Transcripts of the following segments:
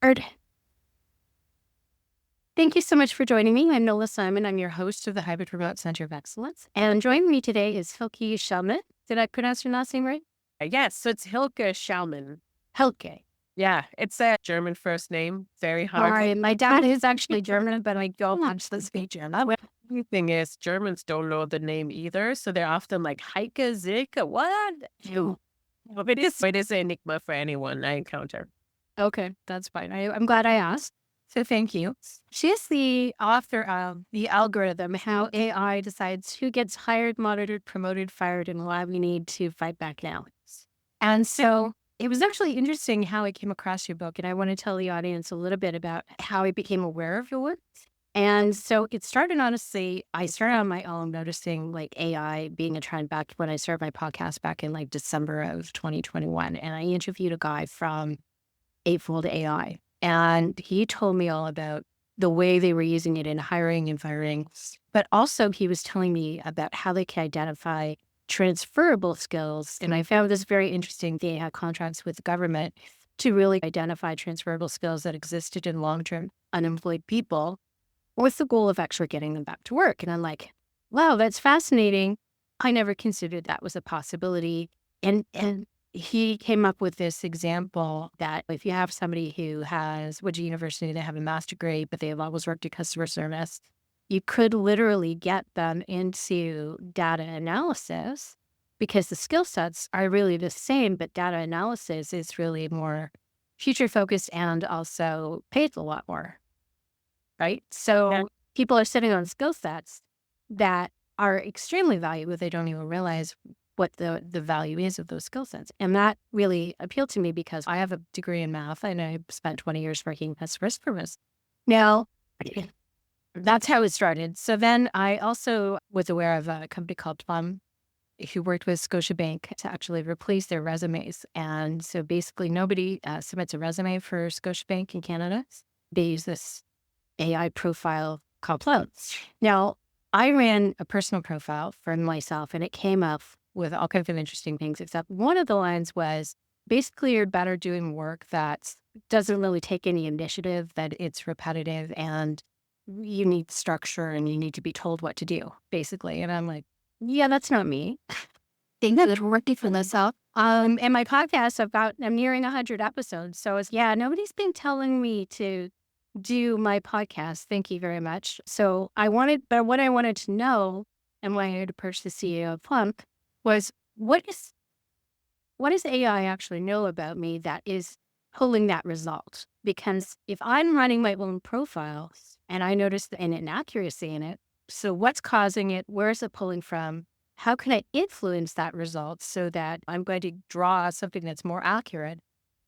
Erd. Thank you so much for joining me. I'm Nola Simon. I'm your host of the Hybrid Remote Center of Excellence. And joining me today is Hilke Schellman. Did I pronounce your last name right? Yes, so it's Hilke Schellman. Hilke. Yeah, it's a German first name. Very hard. Sorry, my dad is actually German, but I don't actually speak German. The thing is, Germans don't know the name either, so they're often like Heike, Silke, what? You. Well, it is an enigma for anyone I encounter. Okay, that's fine. I'm glad I asked. So thank you. She is the author of The Algorithm, How AI Decides Who Gets Hired, Monitored, Promoted, Fired, and Why We Need to Fight Back Now. And so it was actually interesting how I came across your book, and I want to tell the audience a little bit about how I became aware of your work. And so it started, honestly, I started on my own noticing like AI being a trend back when I started my podcast back in like December of 2021. And I interviewed a guy from Eightfold AI. And he told me all about the way they were using it in hiring and firing. But also he was telling me about how they can identify transferable skills. And I found this very interesting. They had contracts with the government to really identify transferable skills that existed in long-term unemployed people with the goal of actually getting them back to work. And I'm like, wow, that's fascinating. I never considered that was a possibility. And he came up with this example that if you have somebody who went to university, they have a master's degree, but they have always worked in customer service, you could literally get them into data analysis because the skill sets are really the same, but data analysis is really more future focused and also pays a lot more, right? So people are sitting on skill sets that are extremely valuable. They don't even realize what the value is of those skill sets. And that really appealed to me because I have a degree in math and I spent 20 years working as risk service. Now, that's how it started. So then I also was aware of a company called Plum who worked with Scotiabank to actually replace their resumes. And so basically nobody submits a resume for Scotiabank in Canada. They use this AI profile called Plum. Now, I ran a personal profile for myself and it came up with all kinds of interesting things, except one of the lines was basically you're better doing work that doesn't really take any initiative, that it's repetitive and you need structure and you need to be told what to do, basically. And I'm like, yeah, that's not me. Think that we're working for myself. And my podcast, I'm nearing 100 episodes. So it's, nobody's been telling me to do my podcast. Thank you very much. So what I wanted to know and why I had approached the CEO of Plump was what does AI actually know about me that is pulling that result? Because if I'm running my own profile and I notice an inaccuracy in it, so what's causing it? Where is it pulling from? How can I influence that result so that I'm going to draw something that's more accurate?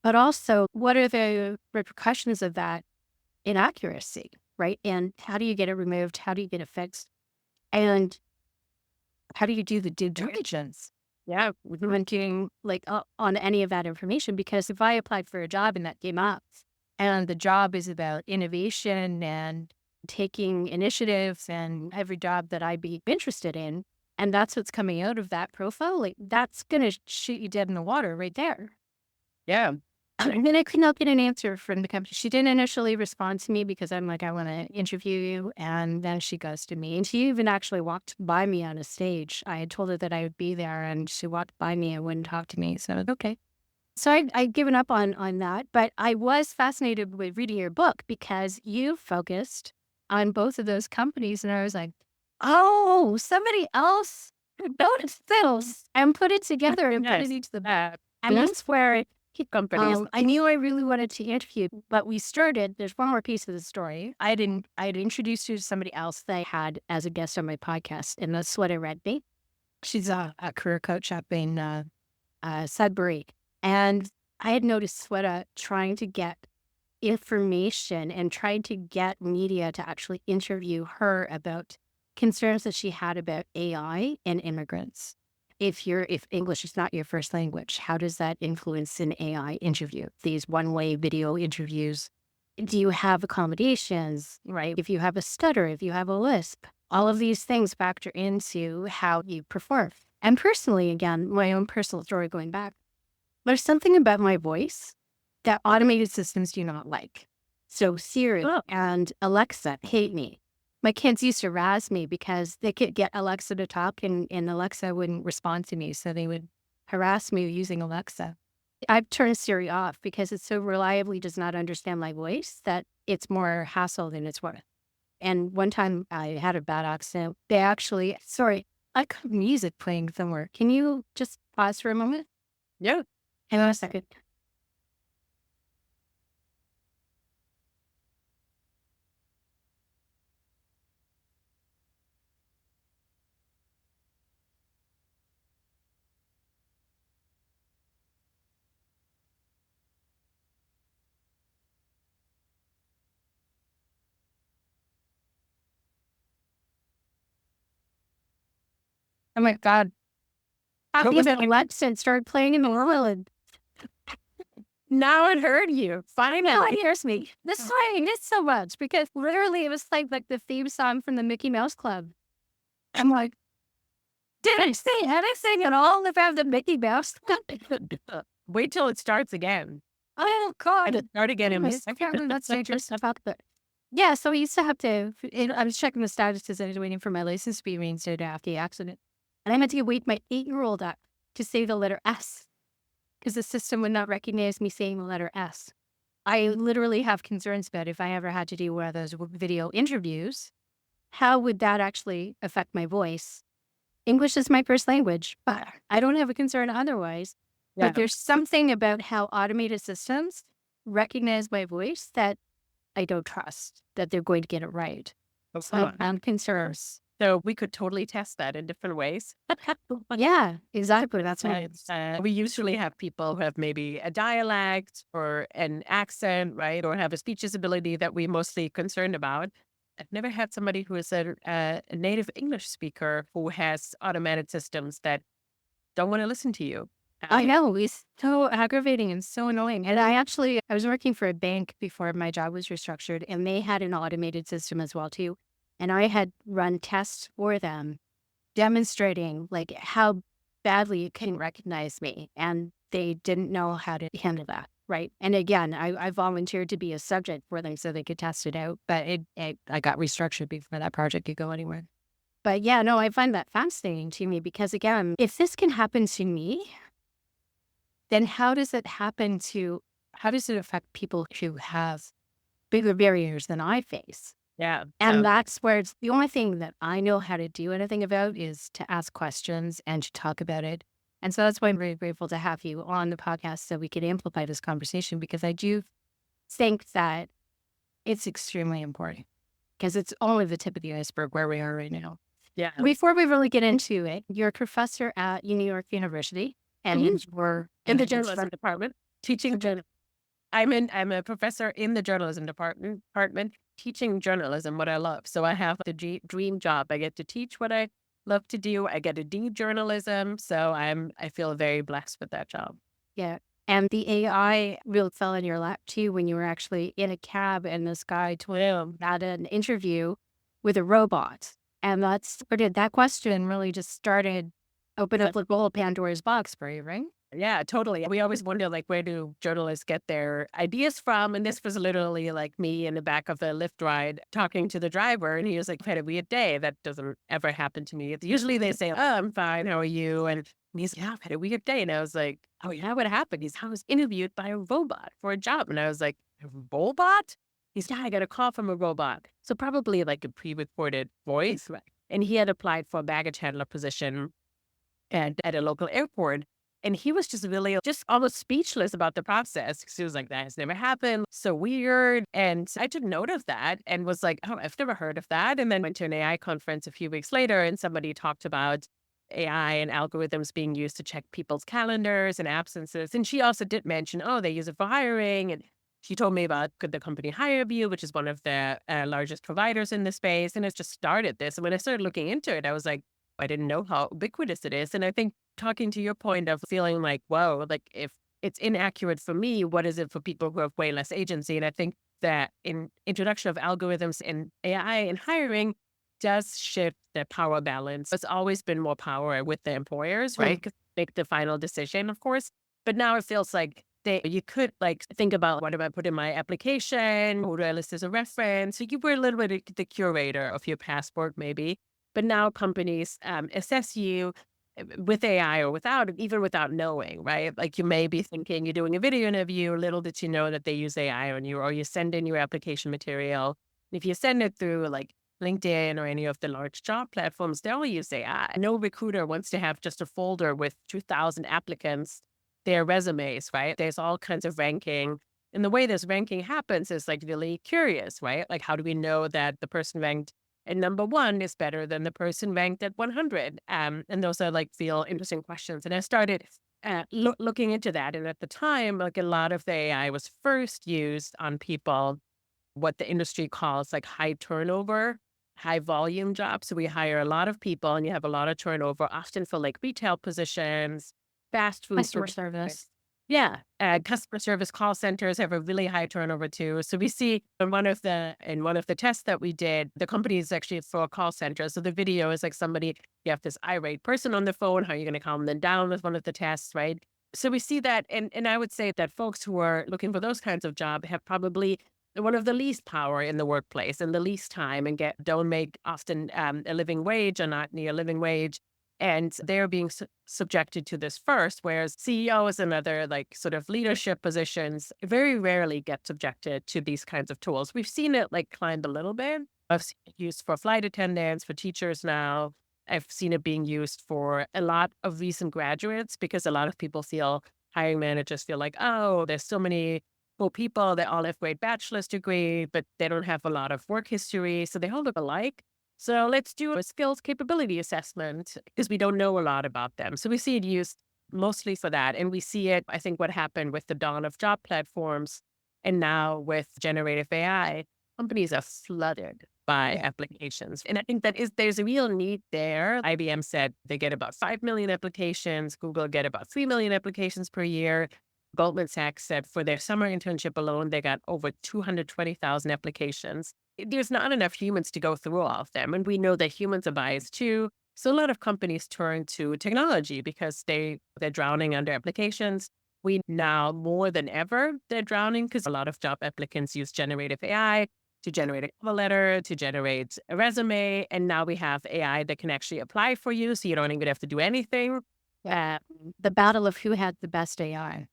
But also, what are the repercussions of that inaccuracy, right? And how do you get it removed? How do you get it fixed? And how do you do the due diligence? Yeah, When doing on any of that information? Because if I applied for a job and that came up and the job is about innovation and taking initiatives and every job that I'd be interested in, and that's what's coming out of that profile, like that's going to shoot you dead in the water right there. yeah. And then I could not get an answer from the company. She didn't initially respond to me because I'm like, I want to interview you. And then she ghosted me. And she even actually walked by me on a stage. I had told her that I would be there and she walked by me and wouldn't talk to me. So I was okay. So I'd given up on that. But I was fascinated with reading your book because you focused on both of those companies. And I was like, oh, somebody else noticed those and put it together and put it into the book. And that's where Companies. I knew I really wanted to interview, but we started. There's one more piece of the story. I'd introduced you to somebody else that I had as a guest on my podcast, and that's Sweta Redby. She's a career coach up in Sudbury. And I had noticed Sweta trying to get information and trying to get media to actually interview her about concerns that she had about AI and immigrants. If English is not your first language, how does that influence an AI interview? These one-way video interviews. Do you have accommodations, right? If you have a stutter, if you have a lisp, all of these things factor into how you perform. And personally, again, my own personal story going back, there's something about my voice that automated systems do not like. So Siri Oh, and Alexa hate me. My kids used to razz me because they could get Alexa to talk and Alexa wouldn't respond to me. So they would harass me using Alexa. I've turned Siri off because it so reliably does not understand my voice that it's more hassle than it's worth. And one time I had a bad accident. They actually, sorry, I got music playing somewhere. Can you just pause for a moment? yeah. Hang on a second. Oh my God. What Happy was about Alexa and started playing in the world. Now it heard you. Now it Finally. hears me. This is why I miss so much because literally it was like the theme song from the Mickey Mouse Club. I'm like, did I say anything at all about the Mickey Mouse Club? Wait till it starts again. Oh God. And start again in a Anyways, second. apparently that's dangerous about that. Yeah, so we used to have to, I was checking the statuses. I was waiting for my license to be reinstated after the accident. And I had to wake my 8-year-old up to say the letter S because the system would not recognize me saying the letter S. I literally have concerns about if I ever had to do one of those video interviews, how would that actually affect my voice? English is my first language, but I don't have a concern otherwise. Yeah. But there's something about how automated systems recognize my voice that I don't trust that they're going to get it right. So I'm concerned. So we could totally test that in different ways. Yeah, exactly. That's what We usually have people who have maybe a dialect or an accent, right? Or have a speech disability that we're mostly concerned about. I've never had somebody who is a native English speaker who has automated systems that don't want to listen to you. I know. It's so aggravating and so annoying. And I was working for a bank before my job was restructured, and they had an automated system as well, too. And I had run tests for them demonstrating like how badly it can recognize me. And they didn't know how to handle that. Right. And again, I volunteered to be a subject for them so they could test it out. But I got restructured before that project could go anywhere. But yeah, no, I find that fascinating to me because, again, if this can happen to me, then how does it affect people who have bigger barriers than I face? Yeah. And that's where it's the only thing that I know how to do anything about is to ask questions and to talk about it. And so that's why I'm very grateful to have you on the podcast so we can amplify this conversation because I do think that it's extremely important because it's only the tip of the iceberg where we are right now. Yeah. Before we really get into it, you're a professor at New York University and we're In the journalism department, teaching I'm a professor in the journalism department teaching journalism, what I love. So I have the dream job. I get to teach what I love to do. I get to do journalism. So I feel very blessed with that job. Yeah. And the AI really fell in your lap too when you were actually in a cab and this guy told him had an interview with a robot. And that question really just started open up like whole Pandora's box for you, right? Yeah, totally. We always wonder, like, where do journalists get their ideas from? And this was literally like me in the back of a Lyft ride talking to the driver. And he was like, I've had a weird day. That doesn't ever happen to me. Usually they say, oh, I'm fine. How are you? And he's, yeah, I've had a weird day. And I was like, oh, yeah, what happened? I was interviewed by a robot for a job. And I was like, a robot? He's, yeah, I got a call from a robot. So probably like a pre-recorded voice. Right. And he had applied for a baggage handler position at a local airport. And he was just really just almost speechless about the process. He was like, that has never happened. So weird. And I took note of that and was like, oh, I've never heard of that. And then went to an AI conference a few weeks later and somebody talked about AI and algorithms being used to check people's calendars and absences. And she also did mention, oh, they use it for hiring. And she told me about could the company HireVue, which is one of the largest providers in the space. And it's just started this. And when I started looking into it, I was like, I didn't know how ubiquitous it is. And I think talking to your point of feeling like, whoa, like if it's inaccurate for me, what is it for people who have way less agency? And I think that in introduction of algorithms in AI and hiring does shift the power balance. It's always been more power with the employers, right? 'Cause they make the final decision, of course. But now it feels like you could like think about what do I put in my application? Who do I list as a reference? So you were a little bit the curator of your passport, maybe. But now companies assess you with AI or without it, even without knowing, right? Like you may be thinking you're doing a video interview, little did you know that they use AI on you, or you send in your application material. If you send it through like LinkedIn or any of the large job platforms, they all use AI. No recruiter wants to have just a folder with 2,000 applicants, their resumes, right? There's all kinds of ranking. And the way this ranking happens is like really curious, right? Like, how do we know that the person ranked at number one is better than the person ranked at 100? And those are like feel interesting questions. And I started looking into that. And at the time, like a lot of the AI was first used on people, what the industry calls like high turnover, high volume jobs. So we hire a lot of people and you have a lot of turnover, often for like retail positions, fast food Customer positions. service. Yeah, customer service call centers have a really high turnover too. So we see in one of the tests that we did, the company is actually for a call center. So the video is like somebody, you have this irate person on the phone. How are you going to calm them down with one of the tests, right? So we see that, and I would say that folks who are looking for those kinds of jobs have probably one of the least power in the workplace and the least time, and don't make often a living wage or not near living wage. And they're being subjected to this first, whereas CEOs and other like sort of leadership positions very rarely get subjected to these kinds of tools. We've seen it like climb a little bit. I've seen it used for flight attendants, for teachers now. I've seen it being used for a lot of recent graduates because a lot of people feel, hiring managers feel like, oh, there's so many cool people. They all have great bachelor's degree, but they don't have a lot of work history. So they all look alike. So let's do a skills capability assessment because we don't know a lot about them. So we see it used mostly for that. And we see it, I think, what happened with the dawn of job platforms and now with generative AI, companies are flooded by applications. And I think there's a real need there. IBM said they get about 5 million applications. Google get about 3 million applications per year. Goldman Sachs said for their summer internship alone, they got over 220,000 applications. There's not enough humans to go through all of them. And we know that humans are biased too. So a lot of companies turn to technology because they're drowning under applications. We now more than ever, they're drowning because a lot of job applicants use generative AI to generate a cover letter, to generate a resume. And now we have AI that can actually apply for you. So you don't even have to do anything. The battle of who had the best AI.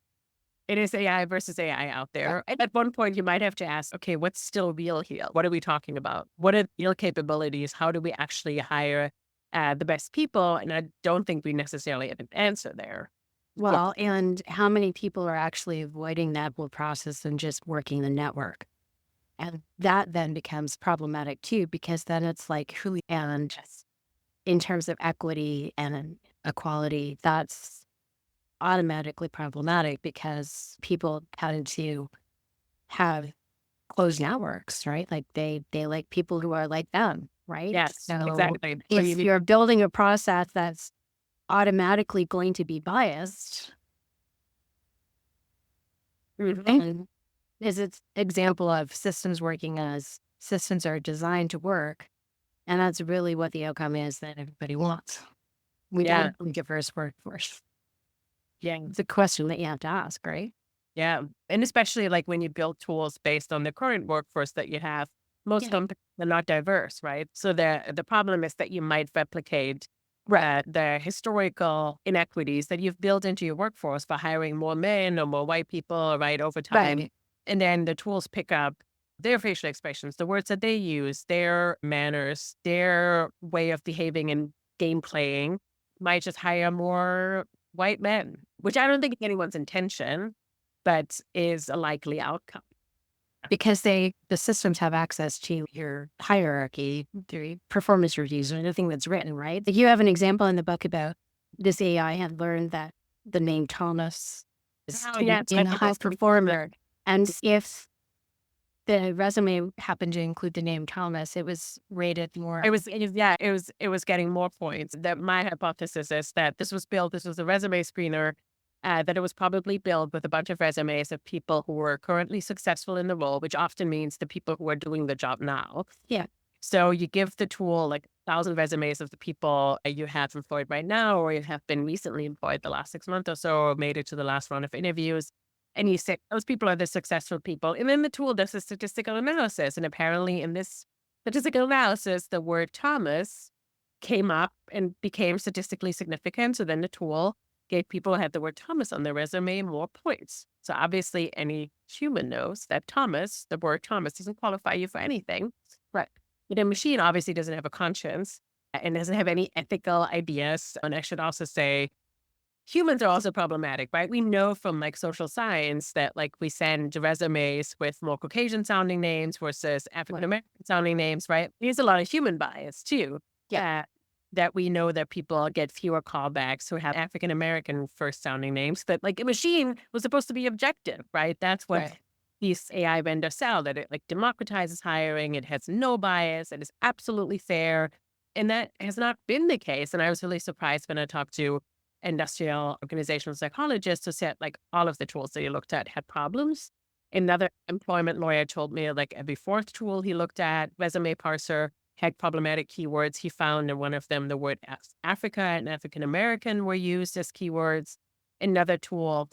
It is AI versus AI out there. And at one point, you might have to ask, okay, what's still real here? What are we talking about? What are real capabilities? How do we actually hire the best people? And I don't think we necessarily have an answer there. Well, and how many people are actually avoiding that whole process and just working the network? And that then becomes problematic too, because then it's like who, and in terms of equity and equality, that's automatically problematic because people tend to have closed networks, right? Like they like people who are like them, right? Yes, So exactly. So if you're building a process that's automatically going to be biased, then is its example of systems working as systems are designed to work. And that's really what the outcome is that everybody wants. We don't have a diverse workforce. Yeah. It's a question that you have to ask, right? Yeah. And especially like when you build tools based on the current workforce that you have, most companies are not diverse, right? So the problem is that you might replicate the historical inequities that you've built into your workforce by hiring more men or more white people, right, over time. Right. And then the tools pick up their facial expressions, the words that they use, their manners, their way of behaving and game playing, might just hire more white men, which I don't think is anyone's intention, but is a likely outcome. Because the systems have access to your hierarchy through performance reviews or anything that's written, right? Like you have an example in the book about this AI had learned that the name Thomas is in a high performer. And if the resume happened to include the name Thomas, it was rated more. It was getting more points. That my hypothesis is that this was a resume screener, that it was probably built with a bunch of resumes of people who were currently successful in the role, which often means the people who are doing the job now. Yeah. So you give the tool like 1,000 resumes of the people you have employed right now, or you have been recently employed the last 6 months or so, or made it to the last round of interviews. And you say those people are the successful people. And then the tool does a statistical analysis. And apparently in this statistical analysis, the word Thomas came up and became statistically significant. So then the tool gave people who had the word Thomas on their resume more points. So obviously any human knows that Thomas, the word Thomas, doesn't qualify you for anything. Right. But a machine obviously doesn't have a conscience and doesn't have any ethical ideas. And I should also say, humans are also problematic, right? We know from like social science that like we send resumes with more Caucasian sounding names versus African American sounding names, right? There's a lot of human bias too. Yeah. That we know that people get fewer callbacks who have African American first sounding names. That like a machine was supposed to be objective, right? That's what Right. these AI vendors sell, that it like democratizes hiring, it has no bias, it is absolutely fair. And that has not been the case. And I was really surprised when I talked to industrial organizational psychologists who said like all of the tools that he looked at had problems. Another employment lawyer told me like every fourth tool he looked at, resume parser, had problematic keywords. He found in one of them the word Africa and African American were used as keywords. Another tool,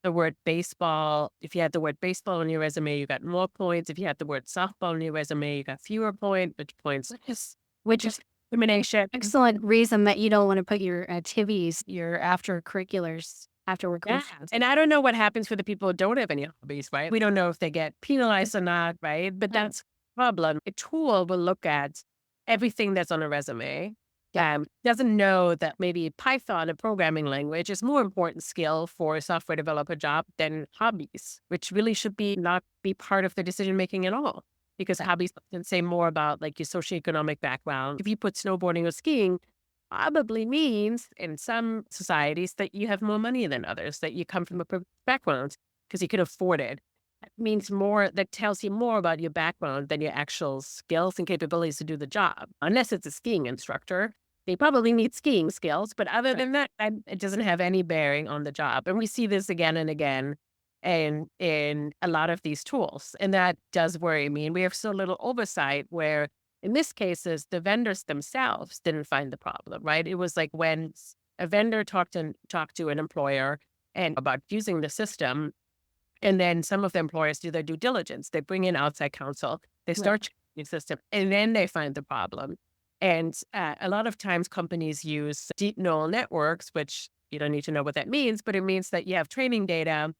the word baseball. If you had the word baseball on your resume, you got more points. If you had the word softball on your resume, you got fewer points, which is discrimination. Excellent reason that you don't want to put your activities, your after-curriculars, after-work. Yeah. And I don't know what happens for the people who don't have any hobbies, right? We don't know if they get penalized or not, right? But that's a problem. A tool will look at everything that's on a resume. Doesn't know that maybe Python, a programming language, is more important skill for a software developer job than hobbies, which really should be not be part of the decision making at all. Because hobbies can say more about like your socioeconomic background. If you put snowboarding or skiing, probably means in some societies that you have more money than others, that you come from a privileged background because you can afford it. That means more, that tells you more about your background than your actual skills and capabilities to do the job. Unless it's a skiing instructor, they probably need skiing skills. But other than that, it doesn't have any bearing on the job. And we see this again and again in a lot of these tools. And that does worry me. And we have so little oversight where in this cases, the vendors themselves didn't find the problem, right? It was like when a vendor talked to an employer and about using the system, and then some of the employers do their due diligence. They bring in outside counsel, they start checking the system, and then they find the problem. And a lot of times companies use deep neural networks, which you don't need to know what that means, but it means that you have training data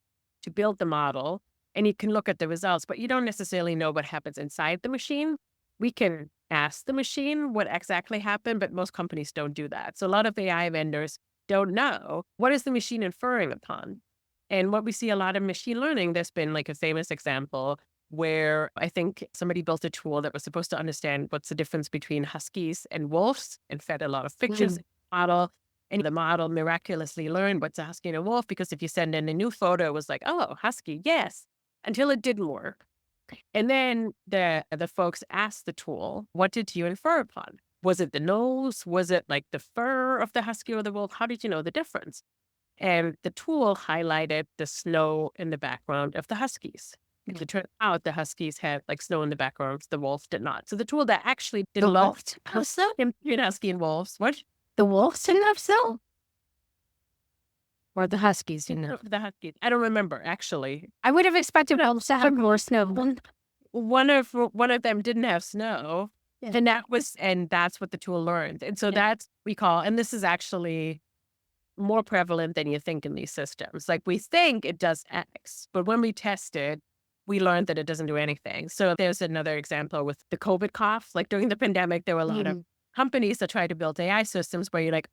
to build the model and you can look at the results, but you don't necessarily know what happens inside the machine. We can ask the machine what exactly happened, but most companies don't do that. So a lot of AI vendors don't know what is the machine inferring upon. And what we see a lot of machine learning, there's been like a famous example where I think somebody built a tool that was supposed to understand what's the difference between huskies and wolves and fed a lot of pictures in the model. And the model miraculously learned what's a husky and a wolf because if you send in a new photo, it was like, oh, husky, yes, until it didn't work. And then the folks asked the tool, what did you infer upon? Was it the nose? Was it like the fur of the husky or the wolf? How did you know the difference? And the tool highlighted the snow in the background of the huskies. As it turned out, the huskies had like snow in the background, the wolf did not. So the tool that actually did The not wolf have snow? between husky and wolves, what? The wolves didn't have snow? Or the huskies didn't have? The huskies. I don't remember actually. I would have expected wolves to have more snow. One of them didn't have snow, and that's what the tool learned. And so that's we call, and this is actually more prevalent than you think in these systems. Like we think it does X, but when we test it, we learned that it doesn't do anything. So there's another example with the COVID cough. Like during the pandemic, there were a lot of companies that tried to build AI systems where you're like,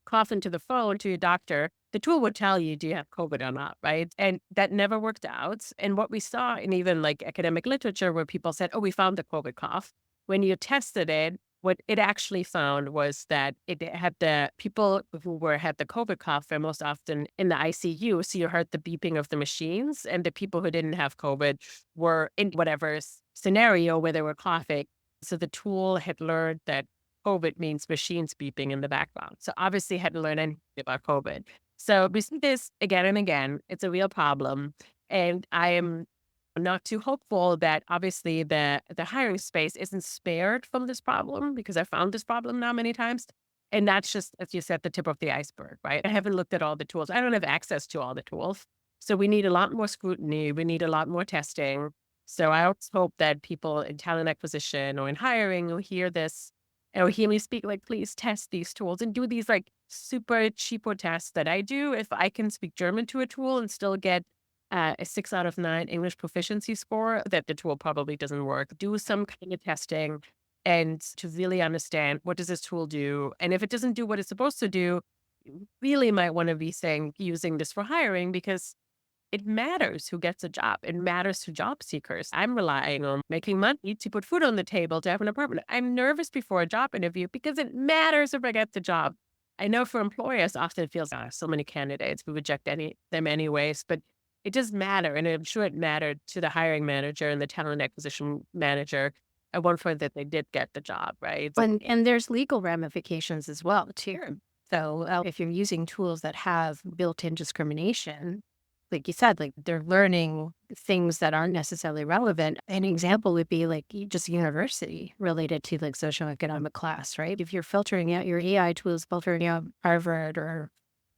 cough into the phone to your doctor. The tool would tell you, do you have COVID or not, right? And that never worked out. And what we saw in even like academic literature where people said, oh, we found the COVID cough. When you tested it, what it actually found was that it had the people who had the COVID cough were most often in the ICU. So you heard the beeping of the machines, and the people who didn't have COVID were in whatever scenario where they were coughing. So the tool had learned that COVID means machines beeping in the background. So obviously hadn't learned anything about COVID. So we see this again and again. It's a real problem. And I am not too hopeful that obviously the hiring space isn't spared from this problem because I found this problem now many times. And that's just, as you said, the tip of the iceberg, right? I haven't looked at all the tools. I don't have access to all the tools. So we need a lot more scrutiny. We need a lot more testing. So I always hope that people in talent acquisition or in hiring will hear this or hear me speak like, please test these tools and do these like super cheapo tests that I do. If I can speak German to a tool and still get a 6 out of 9 English proficiency score, that the tool probably doesn't work. Do some kind of testing and to really understand what does this tool do. And if it doesn't do what it's supposed to do, you really might want to be saying using this for hiring because it matters who gets a job. It matters to job seekers. I'm relying on making money to put food on the table, to have an apartment. I'm nervous before a job interview because it matters if I get the job. I know for employers, often it feels, so many candidates, we reject them anyways, but it does matter. And I'm sure it mattered to the hiring manager and the talent acquisition manager at one point that they did get the job, right? And there's legal ramifications as well, too. So if you're using tools that have built-in discrimination, like you said, like they're learning things that aren't necessarily relevant. An example would be like just university related to like socioeconomic class, right? If you're filtering out your AI tools, filtering out Harvard or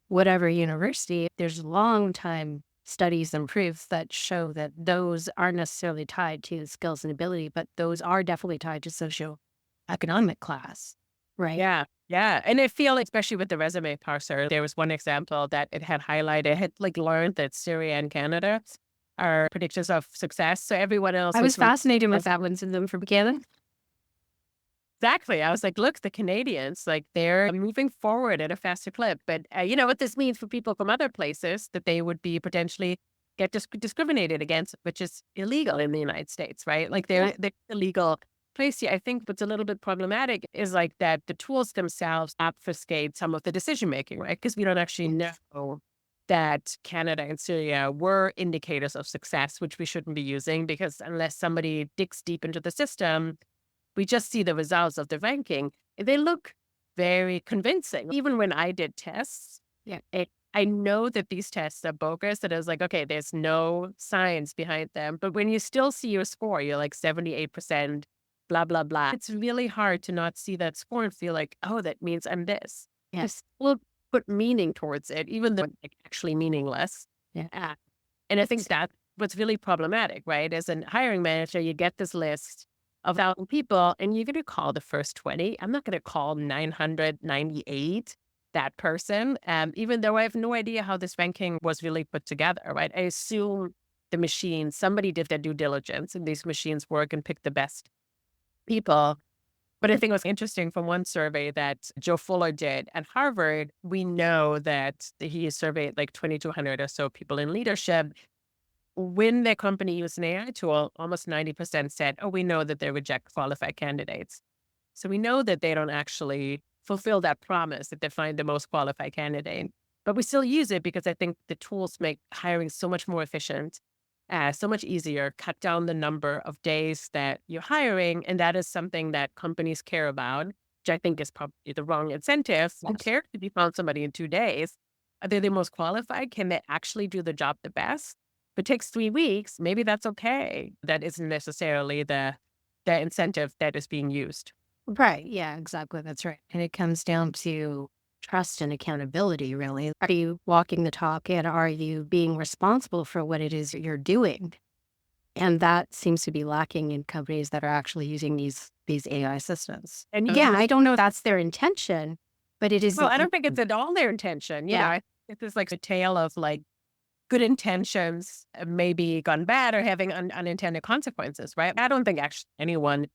whatever university, there's long time studies and proofs that show that those aren't necessarily tied to skills and ability, but those are definitely tied to socioeconomic class, right? Yeah, yeah, and I feel like, especially with the resume parser, there was one example that it had highlighted, it had, like, learned that Syria and Canada are predictors of success, so everyone else I was was really fascinated with that one syndrome from beginning. exactly, I was like, "Look, the Canadians, like, they're moving forward at a faster clip," but, you know what this means for people from other places, that they would be potentially get discriminated against, which is illegal in the United States, right? Like, they're illegal place here. I think what's a little bit problematic is, like, that the tools themselves obfuscate some of the decision making, right? Because we don't actually know that Canada and Syria were indicators of success, which we shouldn't be using, because unless somebody digs deep into the system, we just see the results of the ranking. They look very convincing. Even when I did tests, Yeah. I know that these tests are bogus. That I was like, okay, there's no science behind them. But when you still see your score, you're like 78%, blah, blah, blah. It's really hard to not see that score and feel like, oh, that means I'm this. Yes. We'll put meaning towards it, even though it's like actually meaningless. Yeah. And I think that's what's really problematic, right? As a hiring manager, you get this list of 1,000 people and you're going to call the first 20. I'm not going to call 998 that person, even though I have no idea how this ranking was really put together, right? I assume the machine, somebody did their due diligence and these machines work and pick the best people. But I think it was interesting from one survey that Joe Fuller did at Harvard. We know that he surveyed like 2,200 or so people in leadership. When their company used an AI tool, almost 90% said, oh, we know that they reject qualified candidates. So we know that they don't actually fulfill that promise that they find the most qualified candidate. But we still use it because I think the tools make hiring so much more efficient, so much easier, cut down the number of days that you're hiring. And that is something that companies care about, which I think is probably the wrong incentive. Who cares if you found somebody in 2 days? Are they the most qualified? Can they actually do the job the best? If it takes 3 weeks, maybe that's okay. That isn't necessarily the incentive that is being used. Right. Yeah, exactly. That's right. And it comes down to trust and accountability, really. Are you walking the talk and are you being responsible for what it is you're doing? And that seems to be lacking in companies that are actually using these AI systems. And Again, I don't know if that's their intention, but it is. well, I don't think it's at all their intention. You know, Yeah. I think this is like a tale of like good intentions, maybe gone bad or having unintended consequences, right? I don't think actually anyone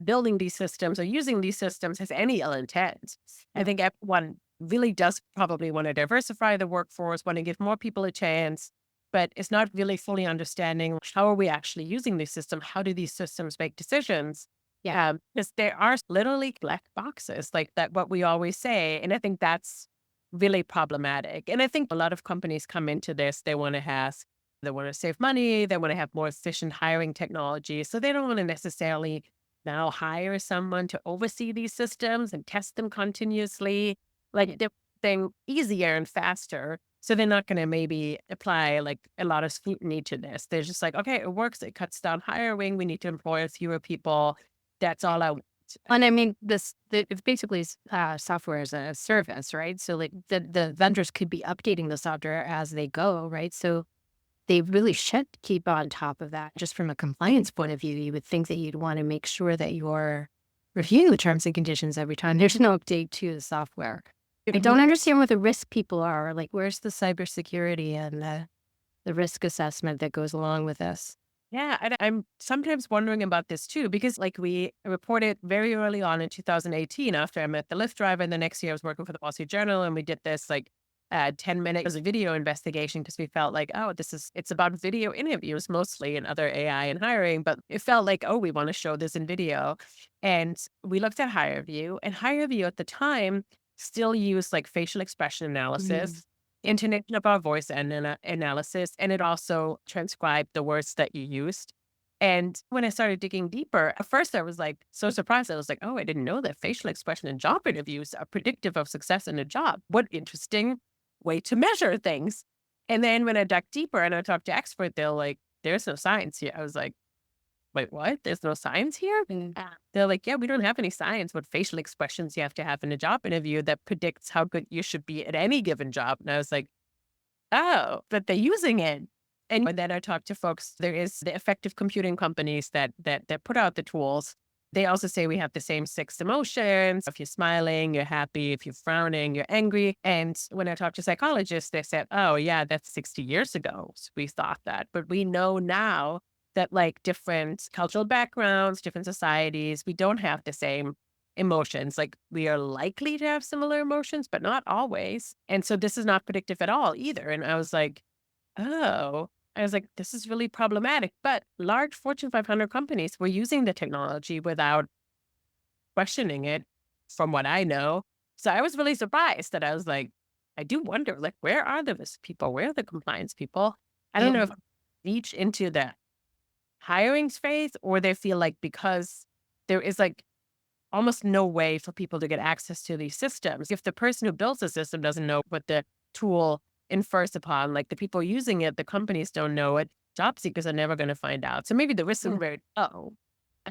building these systems or using these systems has any ill intent. I think everyone really does probably want to diversify the workforce, want to give more people a chance, but it's not really fully understanding how are we actually using these systems? How do these systems make decisions? Yeah. Because there are literally black boxes, like that, what we always say. And I think that's really problematic. And I think a lot of companies come into this, they want to save money, they want to have more efficient hiring technology. So they don't want to necessarily now hire someone to oversee these systems and test them continuously. Like they're thing easier and faster. So they're not going to maybe apply like a lot of scrutiny to this. They're just like, okay, it works. It cuts down hiring. We need to employ fewer people. That's all I want. And I mean, it's basically software as a service, right? So like the vendors could be updating the software as they go, right? So they really should keep on top of that. Just from a compliance point of view, you would think that you'd want to make sure that you're reviewing the terms and conditions every time there's no update to the software. I don't understand what the risk people are. Like, where's the cybersecurity and the risk assessment that goes along with this? Yeah, and I'm sometimes wondering about this too, because like we reported very early on in 2018 after I met the Lyft driver, and the next year I was working for the Wall Street Journal, and we did this like 10-minute as a video investigation because we felt like, oh, it's about video interviews mostly and other AI and hiring, but it felt like, oh, we want to show this in video. And we looked at HireVue, and HireVue at the time still used like facial expression Mm. analysis, intonation of our voice and analysis, and it also transcribed the words that you used. And when I started digging deeper, at first I was like so surprised. I was like, oh, I didn't know that facial expression in job interviews are predictive of success in a job. What interesting way to measure things. And then when I dug deeper and I talked to experts, they're like, there's no science here. I was like, wait, what? There's no science here? Mm. They're like, yeah, we don't have any science what facial expressions you have to have in a job interview that predicts how good you should be at any given job. And I was like, oh, but they're using it. And then I talked to folks, there is the effective computing companies that put out the tools. They also say we have the same 6 emotions. If you're smiling, you're happy. If you're frowning, you're angry. And when I talked to psychologists, they said, oh, yeah, that's 60 years ago. We thought that. But we know now that like different cultural backgrounds, different societies, we don't have the same emotions. Like we are likely to have similar emotions, but not always. And so this is not predictive at all either. And I was like, oh, I was like, this is really problematic. But large Fortune 500 companies were using the technology without questioning it, from what I know. So I was really surprised that I was like, I do wonder, like, where are the risk people? Where are the compliance people? I don't know if reach into the hiring phase or they feel like because there is like almost no way for people to get access to these systems. If the person who builds the system doesn't know what the tool infers upon, like the people using it, the companies don't know it, job seekers are never going to find out. So maybe the risk is Yeah. very low.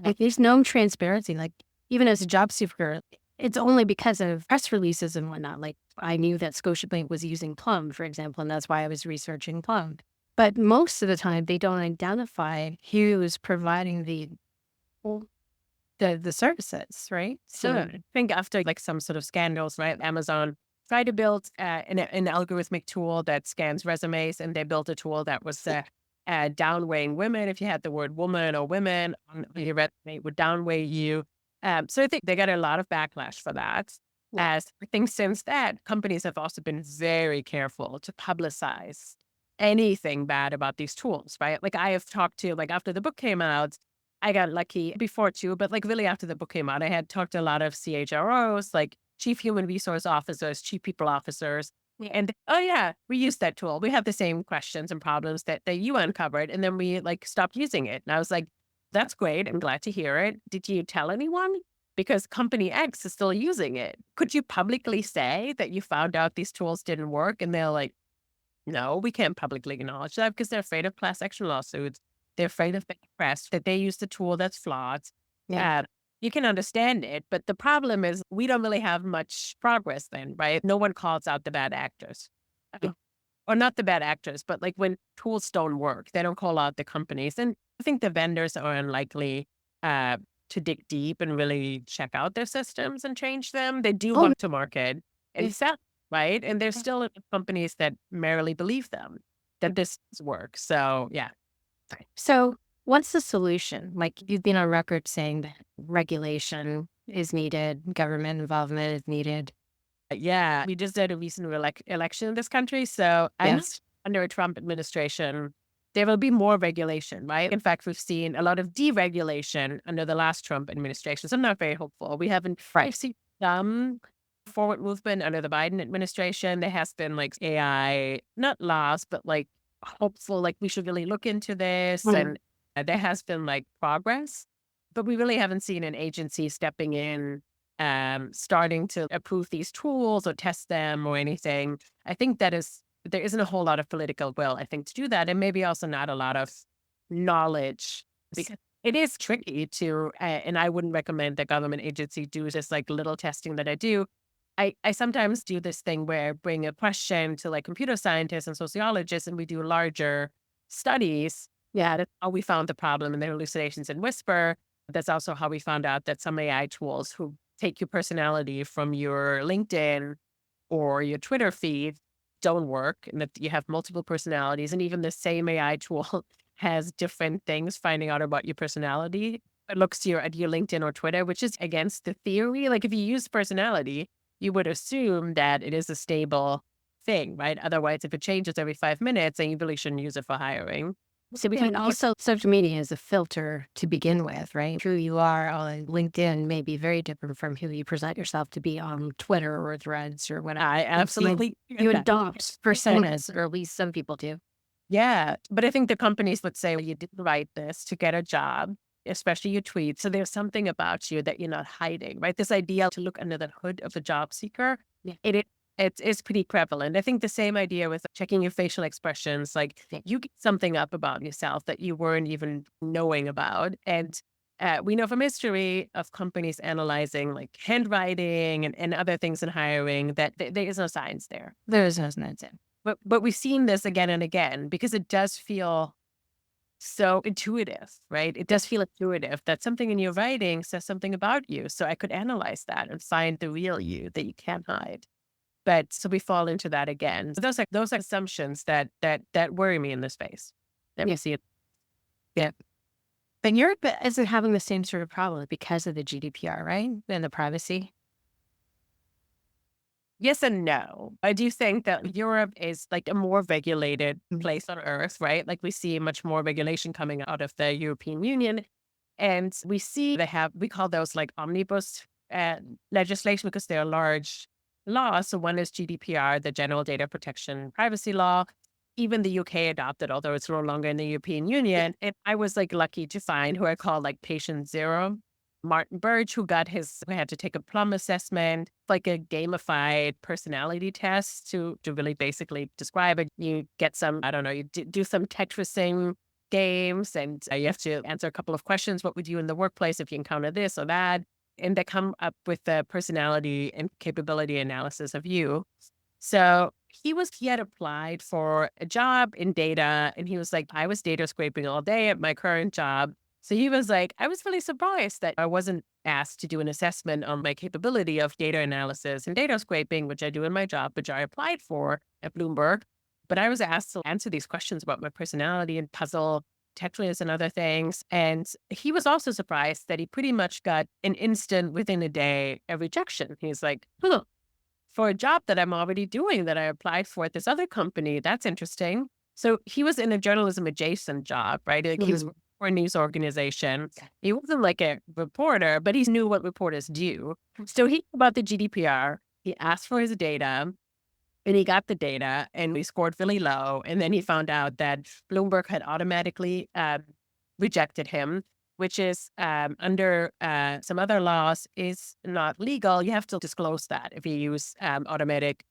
Like, there's no transparency. Like, even as a job seeker, it's only because of press releases and whatnot. Like, I knew that Scotiabank was using Plum, for example, and that's why I was researching Plum. But most of the time, they don't identify who's providing the services, right? So I think after like some sort of scandals, right? Amazon tried to build an algorithmic tool that scans resumes, and they built a tool that was downweighing women. If you had the word woman or women on your resume, it would downweigh you. So I think they got a lot of backlash for that. As I think since that, companies have also been very careful to publicize anything bad about these tools, right? Like I have talked to, like after the book came out, I got lucky before too, but like really after the book came out, I had talked to a lot of CHROs, like chief human resource officers, chief people officers. Yeah. And oh yeah, we used that tool. We have the same questions and problems that you uncovered. And then we like stopped using it. And I was like, that's great. I'm glad to hear it. Did you tell anyone? Because company X is still using it. Could you publicly say that you found out these tools didn't work? And they're like, no, we can't publicly acknowledge that because they're afraid of class action lawsuits. They're afraid of being pressed, that they use the tool that's flawed. Yeah. You can understand it, but the problem is we don't really have much progress then, right? No one calls out the bad actors. Yeah. Or not the bad actors, but like when tools don't work, they don't call out the companies. And I think the vendors are unlikely to dig deep and really check out their systems and change them. They do Oh, want to market and sell, right? And there's still companies that merely believe them that this works. So yeah. so what's the solution? Like, you've been on record saying that regulation is needed, government involvement is needed. Yeah, we just did a recent election in this country. So I'm Yes. under a Trump administration, there will be more regulation, right? In fact, we've seen a lot of deregulation under the last Trump administration. So I'm not very hopeful. We haven't Right. seen some forward movement under the Biden administration. There has been like AI, not laws, but like hopeful, like we should really look into this. Mm. And there has been like progress, but we really haven't seen an agency stepping in starting to approve these tools or test them or anything. I think there isn't a whole lot of political will, I think, to do that. And maybe also not a lot of knowledge because it is tricky to, and I wouldn't recommend that government agency do just like little testing that I do. I sometimes do this thing where I bring a question to like computer scientists and sociologists and we do larger studies, yeah, that's how we found the problem in the hallucinations in Whisper. That's also how we found out that some AI tools who take your personality from your LinkedIn or your Twitter feed don't work, and that you have multiple personalities. And even the same AI tool has different things finding out about your personality. It looks to at your LinkedIn or Twitter, which is against the theory. Like if you use personality, you would assume that it is a stable thing, right? Otherwise, if it changes every 5 minutes, then you really shouldn't use it for hiring. So we And can also, social media is a filter to begin with, right? Who you are on LinkedIn may be very different from who you present yourself to be on Twitter or Threads or whatever. I absolutely You get that. adopt personas, or at least some people do. Yeah, but I think the companies would say, well, you didn't write this to get a job, especially your tweets. So there's something about you that you're not hiding, right? This idea to look under the hood of the job seeker, Yeah. it is pretty prevalent. I think the same idea with checking your facial expressions, like you get something up about yourself that you weren't even knowing about. And we know from history of companies analyzing like handwriting and other things in hiring that there is no science there. There is no sense in. But we've seen this again and again because it does feel so intuitive, right? It does feel intuitive that something in your writing says something about you. So I could analyze that and find the real you that you can't hide. But so we fall into that again. So those are assumptions that worry me in this space. That we see it. Yeah. But Europe isn't having the same sort of problem because of the GDPR, right? And the privacy. Yes and no. I do think that Europe is like a more regulated place on earth, right? Like we see much more regulation coming out of the European Union. And we see we call those like omnibus legislation because they're large laws. So one is GDPR, the General Data Protection Privacy Law. Even the UK adopted, although it's no longer in the European Union. And I was like lucky to find who I call like patient zero, Martin Birch, who had to take a plum assessment, like a gamified personality test to really basically describe it. You get some, I don't know, you do some Tetrising games and you have to answer a couple of questions. What would you in the workplace if you encounter this or that? And they come up with the personality and capability analysis of you. So he had applied for a job in data and he was like, I was data scraping all day at my current job. So he was like, I was really surprised that I wasn't asked to do an assessment on my capability of data analysis and data scraping, which I do in my job, which I applied for at Bloomberg. But I was asked to answer these questions about my personality and puzzle Tetris and other things. And he was also surprised that he pretty much got an instant within a day a rejection. He's like, huh, for a job that I'm already doing that I applied for at this other company. That's interesting. So he was in a journalism adjacent job, right? Like he was for a news organization. He wasn't like a reporter, but he knew what reporters do. So he knew about the GDPR. He asked for his data and he got the data and he scored really low. And then he found out that Bloomberg had automatically rejected him, which is under some other laws is not legal. You have to disclose that if you use automatic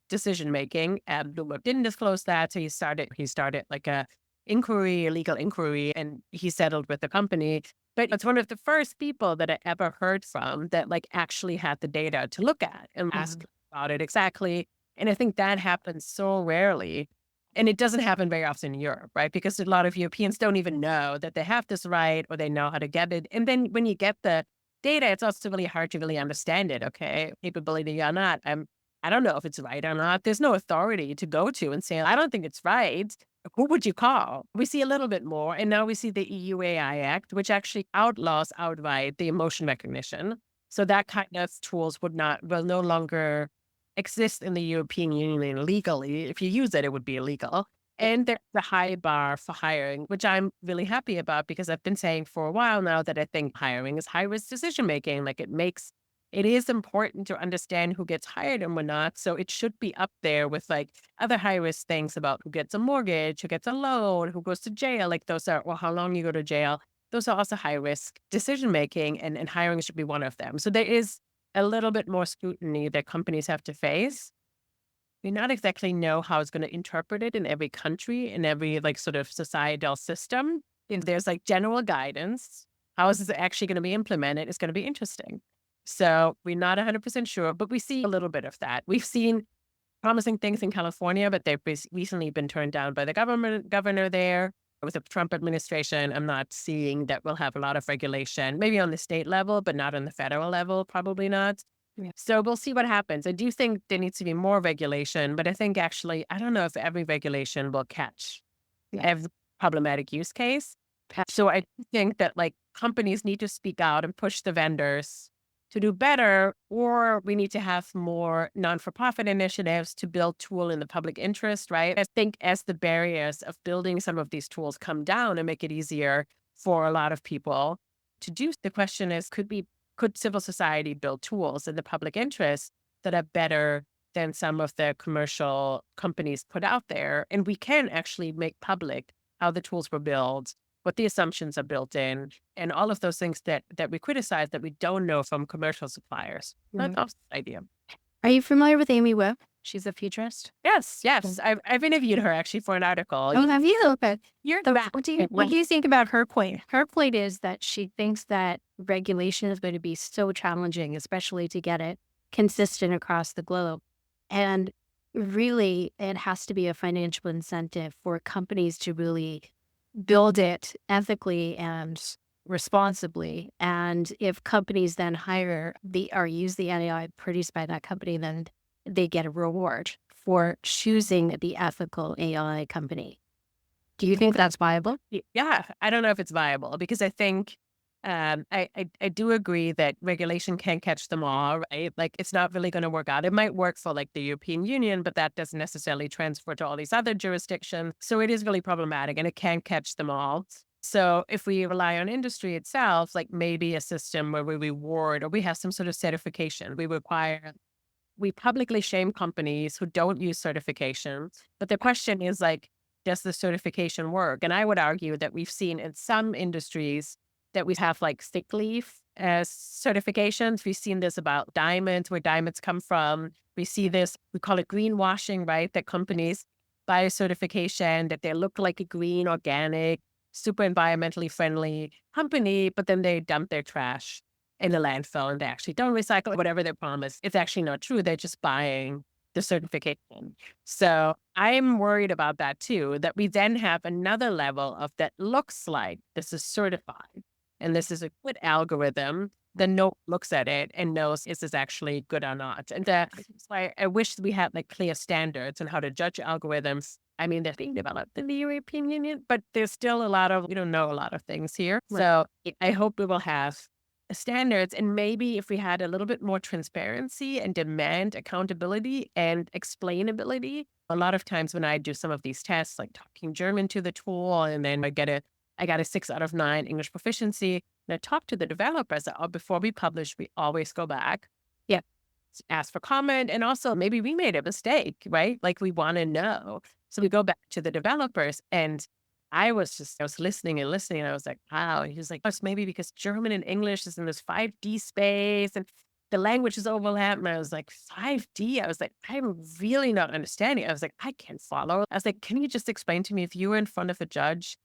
decision making. Bloomberg didn't disclose that, so he started like a legal inquiry, and he settled with the company. But it's one of the first people that I ever heard from that like actually had the data to look at and ask about it exactly. And I think that happens so rarely. And it doesn't happen very often in Europe, right? Because a lot of Europeans don't even know that they have this right or they know how to get it. And then when you get the data, it's also really hard to really understand it. Okay, capability or not. I don't know if it's right or not. There's no authority to go to and say, I don't think it's right. Who would you call? We see a little bit more. And now we see the EU AI Act, which actually outlaws outright the emotion recognition. So that kind of tools will no longer exist in the European Union legally. If you use it, it would be illegal. And there's a high bar for hiring, which I'm really happy about because I've been saying for a while now that I think hiring is high risk decision making. Like it is important to understand who gets hired and not. So it should be up there with like other high risk things about who gets a mortgage, who gets a loan, who goes to jail. Like those are, or how long you go to jail. Those are also high risk decision making, and hiring should be one of them. So there is a little bit more scrutiny that companies have to face. We not exactly know how it's going to interpret it in every country, in every like sort of societal system. And there's like general guidance. How is this actually going to be implemented? It's going to be interesting. So we're not 100% sure, but we see a little bit of that. We've seen promising things in California, but they've recently been turned down by the governor there. With the Trump administration, I'm not seeing that we'll have a lot of regulation, maybe on the state level, but not on the federal level, probably not. Yeah. So we'll see what happens. I do think there needs to be more regulation, but I think actually, I don't know if every regulation will catch Yeah. every problematic use case. So I think that like companies need to speak out and push the vendors to do better, or we need to have more non-for-profit initiatives to build tool in the public interest, right? I think as the barriers of building some of these tools come down and make it easier for a lot of people to do, the question is, could civil society build tools in the public interest that are better than some of the commercial companies put out there? And we can actually make public how the tools were built, what the assumptions are built in, and all of those things that we criticize that we don't know from commercial suppliers. That's also the idea. Are you familiar with Amy Webb? She's a futurist. Yes. I've interviewed her actually for an article. Oh, have you? Okay. You're What do you think about her point? Her point is that she thinks that regulation is going to be so challenging, especially to get it consistent across the globe. And really, it has to be a financial incentive for companies to really build it ethically and responsibly. And if companies then hire or use the AI produced by that company, then they get a reward for choosing the ethical AI company. Do you think that's viable? Yeah, I don't know if it's viable because I think I do agree that regulation can't catch them all, right? Like it's not really going to work out. It might work for like the European Union, but that doesn't necessarily transfer to all these other jurisdictions. So it is really problematic and it can't catch them all. So if we rely on industry itself, like maybe a system where we reward or we have some sort of certification, we publicly shame companies who don't use certification. But the question is like, does the certification work? And I would argue that we've seen in some industries that we have like sick leave as certifications. We've seen this about diamonds, where diamonds come from. We see this, we call it greenwashing, right? That companies buy a certification that they look like a green, organic, super environmentally friendly company, but then they dump their trash in the landfill and they actually don't recycle whatever they promise. It's actually not true. They're just buying the certification. So I'm worried about that too, that we then have another level of that looks like this is certified and this is a good algorithm. Then no one looks at it and knows is this actually good or not. And that's why I wish we had like clear standards on how to judge algorithms. I mean, they're being developed in the European Union, but there's still we don't know a lot of things here. Right. So I hope we will have standards. And maybe if we had a little bit more transparency and demand accountability and explainability. A lot of times when I do some of these tests, like talking German to the tool, and then I got a 6 out of 9 English proficiency, and I talk to the developers. Before we publish, we always go back. Yeah. Ask for comment. And also maybe we made a mistake, right? Like we want to know. So we go back to the developers and I was listening and listening. And I was like, wow. And he was like, it's maybe because German and English is in this 5D space and the language is overlapped. And I was like, 5D? I was like, I'm really not understanding. I was like, I can't follow. I was like, can you just explain to me if you were in front of a judge,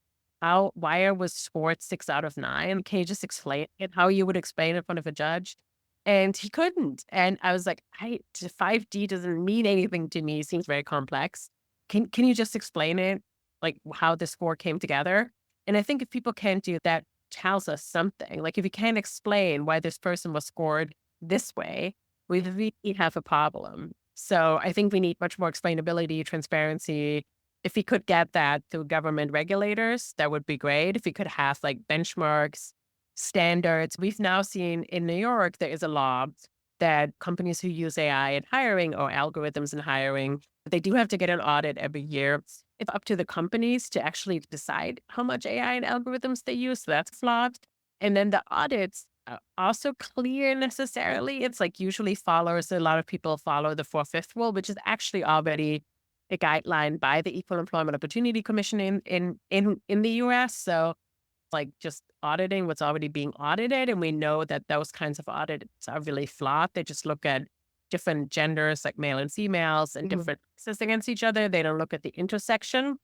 how Wire was scored 6 out of 9? Can you just explain it, how you would explain in front of a judge? And he couldn't. And I was like, 5D doesn't mean anything to me. It seems very complex. Can you just explain it? Like how the score came together. And I think if people can't do that, tells us something. Like if you can't explain why this person was scored this way, we really have a problem. So I think we need much more explainability, transparency. If we could get that through government regulators, that would be great. If we could have like benchmarks, standards. We've now seen in New York, there is a law that companies who use AI in hiring or algorithms in hiring, they do have to get an audit every year. It's up to the companies to actually decide how much AI and algorithms they use. So that's flawed. And then the audits are also clear necessarily. It's like usually a lot of people follow the 4/5 rule, which is actually already a guideline by the Equal Employment Opportunity Commission in the US. So like just auditing what's already being audited. And we know that those kinds of audits are really flawed. They just look at different genders, like male and females, and different races against each other. They don't look at the intersection,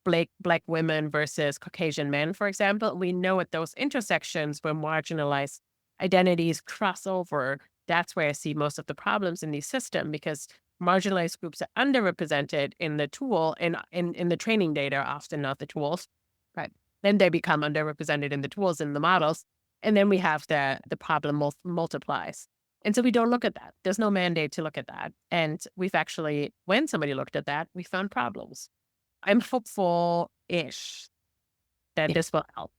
black women versus Caucasian men, for example. We know at those intersections where marginalized identities cross over, that's where I see most of the problems in the system, because marginalized groups are underrepresented in the tool and in the training data, often not the tools, right? Then they become underrepresented in the tools and the models. And then we have the problem multiplies. And so we don't look at that. There's no mandate to look at that. And we've actually, when somebody looked at that, we found problems. I'm hopeful-ish that this will help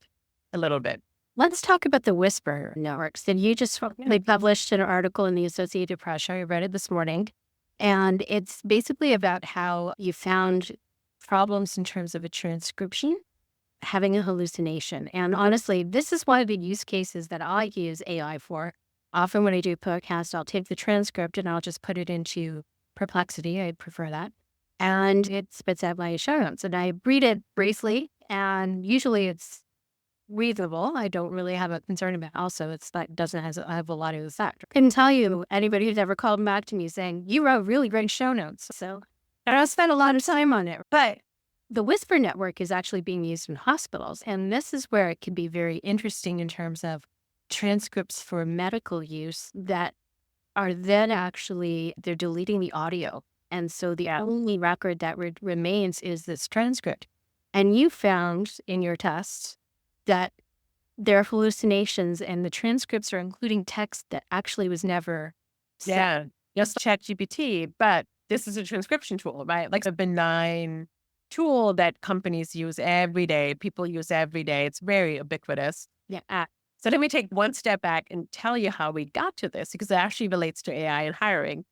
a little bit. Let's talk about the whisper networks. And you just they published an article in the Associated Press. I read it this morning. And it's basically about how you found problems in terms of a transcription, having a hallucination. And honestly, this is one of the use cases that I use AI for. Often when I do podcasts, I'll take the transcript and I'll just put it into Perplexity. I prefer that. And it spits out my show notes. And I read it briefly. And usually it's reasonable. I don't really have a concern about. Also, it's like doesn't have a lot of effect. I can tell you anybody who's ever called back to me saying you wrote really great show notes. So I don't spend a lot of time on it. But the Whisper network is actually being used in hospitals, and this is where it can be very interesting in terms of transcripts for medical use that are then actually they're deleting the audio, and so the only record that remains is this transcript. And you found in your tests that there are hallucinations and the transcripts are including text that actually was never said. Yeah, just ChatGPT, but this is a transcription tool, right? Like a benign tool that companies use every day, people use every day. It's very ubiquitous. Yeah. So let me take one step back and tell you how we got to this, because it actually relates to AI and hiring.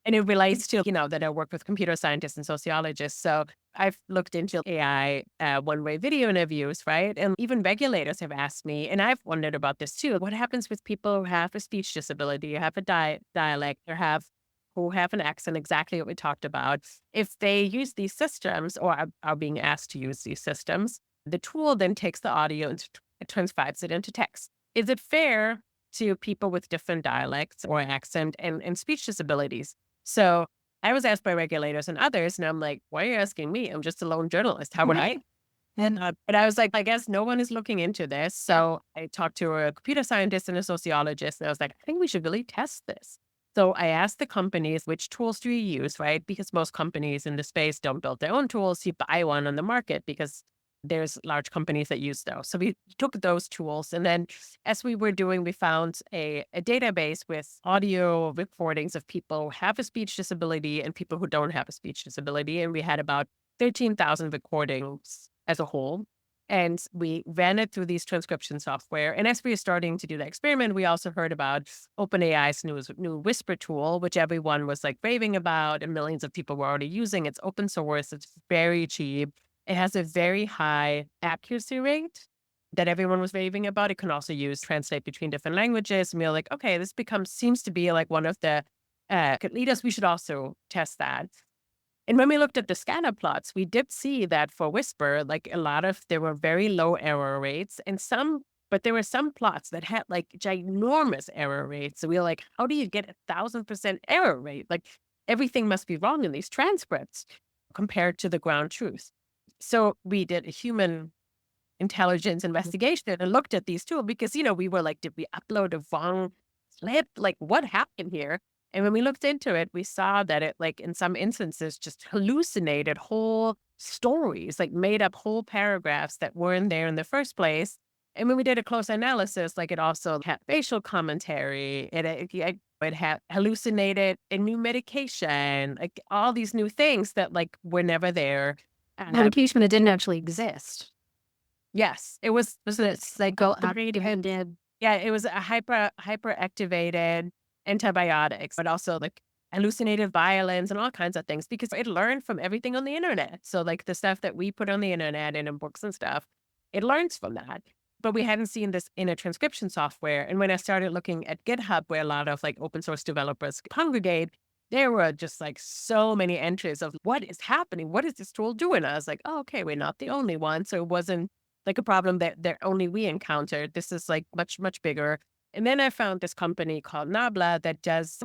And it relates to, that I work with computer scientists and sociologists. So I've looked into AI one-way video interviews, right? And even regulators have asked me, and I've wondered about this too. What happens with people who have a speech disability, or have a dialect, or who have an accent, exactly what we talked about? If they use these systems or are being asked to use these systems, the tool then takes the audio and transcribes it into text. Is it fair to people with different dialects or accent and speech disabilities? So I was asked by regulators and others, and I'm like, why are you asking me? I'm just a lone journalist. How would I? And but I was like, I guess no one is looking into this. So I talked to a computer scientist and a sociologist, and I was like, I think we should really test this. So I asked the companies, which tools do you use, right? Because most companies in the space don't build their own tools. You buy one on the market because there's large companies that use those. So we took those tools. And then as we were doing, we found a database with audio recordings of people who have a speech disability and people who don't have a speech disability. And we had about 13,000 recordings as a whole. And we ran it through these transcription software. And as we were starting to do the experiment, we also heard about OpenAI's new Whisper tool, which everyone was like raving about, and millions of people were already using. It's open source. It's very cheap. It has a very high accuracy rate that everyone was raving about. It can also translate between different languages. And we were like, okay, this seems to be like one of the could lead us. We should also test that. And when we looked at the scatter plots, we did see that for Whisper, like there were very low error rates but there were some plots that had like ginormous error rates. So we were like, how do you get 1,000% error rate? Like everything must be wrong in these transcripts compared to the ground truth. So we did a human intelligence investigation and looked at these tools because, we were like, did we upload a wrong clip? Like what happened here? And when we looked into it, we saw that it, like in some instances, just hallucinated whole stories, like made up whole paragraphs that weren't there in the first place. And when we did a close analysis, like it also had facial commentary, it had hallucinated a new medication, like all these new things that like were never there. Medication that didn't actually exist. Yes, it was it psychoactive? Yeah, it was a hyperactivated antibiotics, but also like hallucinated violence and all kinds of things because it learned from everything on the internet. So like the stuff that we put on the internet and in books and stuff, it learns from that. But we hadn't seen this in a transcription software. And when I started looking at GitHub, where a lot of like open source developers congregate, there were just like so many entries of what is happening? What is this tool doing? I was like, oh, okay, we're not the only one. So it wasn't like a problem that only we encountered. This is like much, much bigger. And then I found this company called Nabla